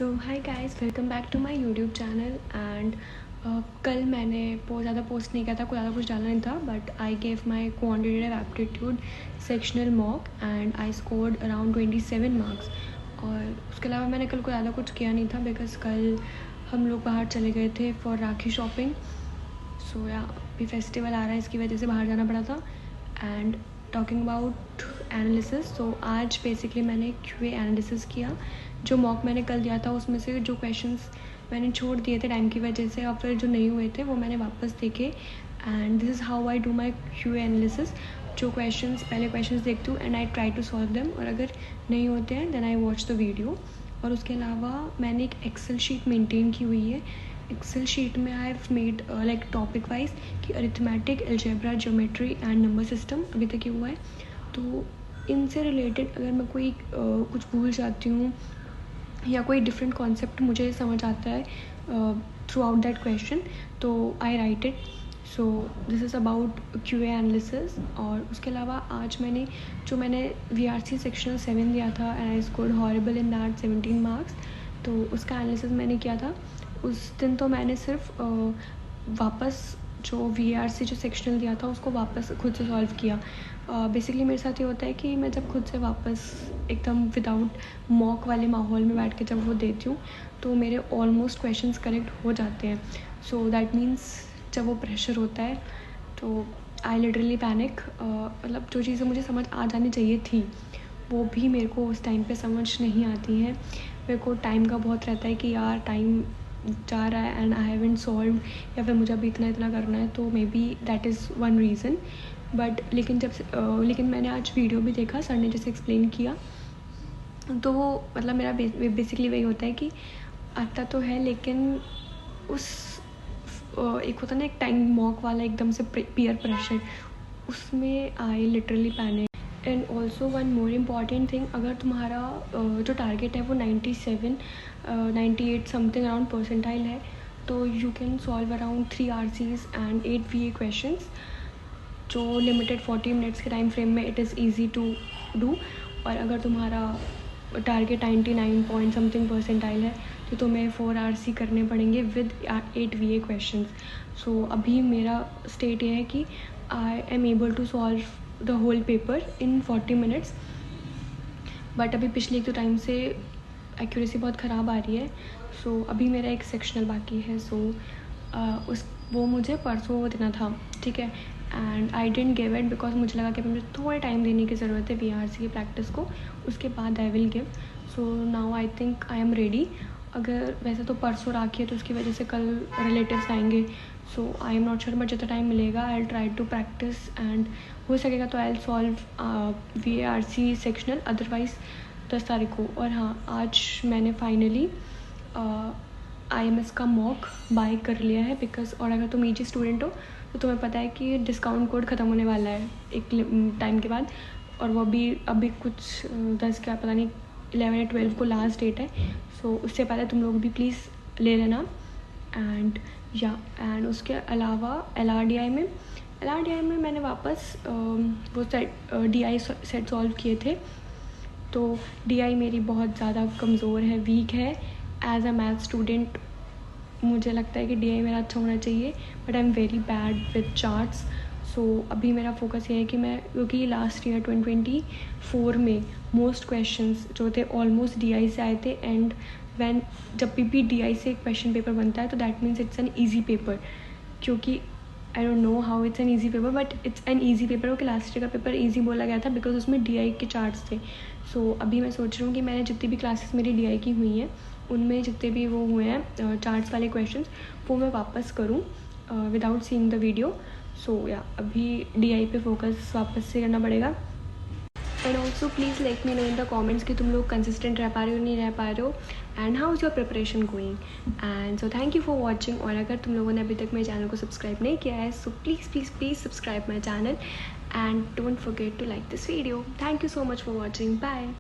So hi guys, welcome back to my YouTube channel. And कल मैंने बहुत ज़्यादा पोस्ट नहीं किया था, कोई ज़्यादा कुछ डालना नहीं था, but I gave my quantitative aptitude sectional mock and I scored around 27 marks. और उसके अलावा मैंने कल कोई ज़्यादा कुछ किया नहीं था बिकॉज कल हम लोग बाहर चले गए थे फॉर राखी शॉपिंग। सो या अभी फेस्टिवल आ रहा है, इसकी वजह से बाहर जाना पड़ा था। एंड टॉकिंग अबाउट एनालिसिस, तो आज बेसिकली मैंने क्यूए एनालिसिस किया। जो मॉक मैंने कल दिया था उसमें से जो क्वेश्चंस मैंने छोड़ दिए थे टाइम की वजह से, और फिर जो नहीं हुए थे वो मैंने वापस देखे। And this is how I do my QA analysis. जो क्वेश्चंस पहले क्वेश्चंस देखती हूँ and I try to solve them, और अगर नहीं होते हैं then I watch the video. और उसके अलावा मैंने एक एक्सेल शीट मेंटेन की हुई है। एक्सेल शीट में I have made like topic wise कि arithmetic, algebra, geometry and number system अभी तक ये हुआ है। तो इनसे रिलेटेड अगर मैं कोई कुछ भूल जाती हूँ या कोई डिफरेंट कॉन्सेप्ट मुझे समझ आता है थ्रू आउट दैट क्वेश्चन, तो I write it. So this is about QA analysis. और उसके अलावा आज मैंने VRC सेक्शनल 7 दिया था and I scored horrible in that 17 marks. तो उसका एनालिसिस मैंने किया था। उस दिन तो मैंने सिर्फ वापस जो VRC जो सेक्शनल दिया था उसको वापस खुद से सॉल्व किया। बेसिकली मेरे साथ ये होता है कि मैं जब खुद से वापस एकदम विदाउट मॉक वाले माहौल में बैठ के जब वो देती हूँ तो मेरे ऑलमोस्ट क्वेश्चंस करेक्ट हो जाते हैं। सो दैट मीन्स जब वो प्रेशर होता है तो आई लिटरली पैनिक। मतलब जो चीज़ें मुझे समझ आ जानी चाहिए थी वो भी मेरे को उस टाइम पे समझ नहीं आती हैं। मेरे को टाइम का बहुत रहता है कि यार टाइम जा रहा है एंड आई हैवंट सॉल्व, या फिर मुझे अभी इतना करना है, तो may be that is one reason. But लेकिन मैंने आज वीडियो भी देखा, सर ने जैसे एक्सप्लेन किया, तो वो मतलब मेरा बेसिकली वही होता है कि आता तो है लेकिन उस एक होता ना एक टाइम मॉक वाला एकदम से पीयर प्रेशर, उसमें I literally panic. And also one more important thing, अगर तुम्हारा जो टारगेट है वो 97 98 समथिंग अराउंड परसेंटाइल है, तो you can solve around 3 RCs and 8 VA questions, जो लिमिटेड 40 मिनट्स के टाइम फ्रेम में it is easy to do. और अगर तुम्हारा टारगेट 99 पॉइंट समथिंग परसेंटाइल है तो तुम्हें 4 RC करने पड़ेंगे विद 8 VA क्वेश्चंस। सो अभी मेरा स्टेट ये है कि I am able to solve the whole paper in 40 minutes. But अभी पिछले एक दो टाइम से एक्यूरेसी बहुत ख़राब आ रही है। सो अभी मेरा एक सेक्शनल बाकी है। सो वो मुझे परसों देना था, ठीक है, and I dent give it because मुझे लगा कि मुझे थोड़ा टाइम देने की ज़रूरत है VRC की प्रैक्टिस को, उसके बाद I will give. So now I think I am ready. अगर वैसे तो परसों राखी है तो उसकी वजह से कल रिलेटिव्स आएंगे, so I am not sure, but जितना टाइम मिलेगा I try to practice and हो सकेगा तो I solve VRC sectional, otherwise 10 तारीख को। और हाँ, आज मैंने फाइनली IMS का मॉक बाय कर लिया है बिकॉज, और अगर तुम EG स्टूडेंट हो तो तुम्हें पता है कि डिस्काउंट कोड ख़त्म होने वाला है एक टाइम के बाद, और वो भी अभी कुछ 10 का पता नहीं 11 या 12 को लास्ट डेट है। सो उससे पहले तुम लोग भी प्लीज़ ले लेना। एंड उसके अलावा LRDI में मैंने वापस वो DI सेट सॉल्व किए थे। तो DI मेरी बहुत ज़्यादा कमज़ोर है, वीक है। एज अ मैथ स्टूडेंट मुझे लगता है कि DI मेरा अच्छा होना चाहिए, but I am very bad with charts. So अभी मेरा फोकस ये है कि मैं, क्योंकि लास्ट ईयर 2024 में मोस्ट क्वेश्चंस जो थे ऑलमोस्ट DI से आए थे, एंड जब भी DI से क्वेश्चन पेपर बनता है तो that means it's an easy paper, क्योंकि I don't know how it's an easy paper, but it's an easy paper. क्योंकि लास्ट ईयर का पेपर ईजी बोला गया था बिकॉज उसमें DI के चार्ट्स थे। सो अभी मैं सोच रही हूँ कि मैंने जितनी भी क्लासेस मेरी DI की हुई हैं उनमें जितने भी वो हुए हैं चार्ट्स वाले क्वेश्चंस, वो मैं वापस करूँ विदाउट सीइंग द वीडियो। सो या अभी DI पे फोकस वापस से करना पड़ेगा। And also please let me know in the comments कि तुम लोग कंसिस्टेंट रह पा रहे हो नहीं रह पा रहे हो, and how is your preparation going. And so thank you for watching. और अगर तुम लोगों ने अभी तक मेरे चैनल को सब्सक्राइब नहीं किया है so please subscribe my channel and don't forget to like this video. Thank you so much for watching, bye.